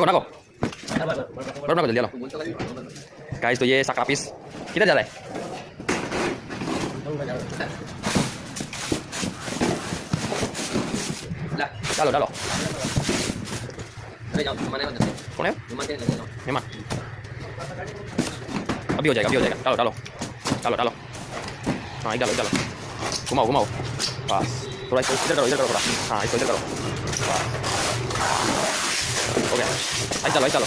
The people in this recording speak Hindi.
Nago. Baru nago, जल्दी लो गाइस। तो ये सकरा पीस किधर जा रहा है? डालो डालो। कौन है? मेहमान। अभी हो जाएगा, अभी हो जाएगा। डालो डालो डालो डालो। हाँ, डालो डालो। घुमाओ घुमाओ, बस। थोड़ा इसको इधर करो, इधर करो थोड़ा। हाँ, इसको इधर करो, बस हो गया। आई चलो आई चलो।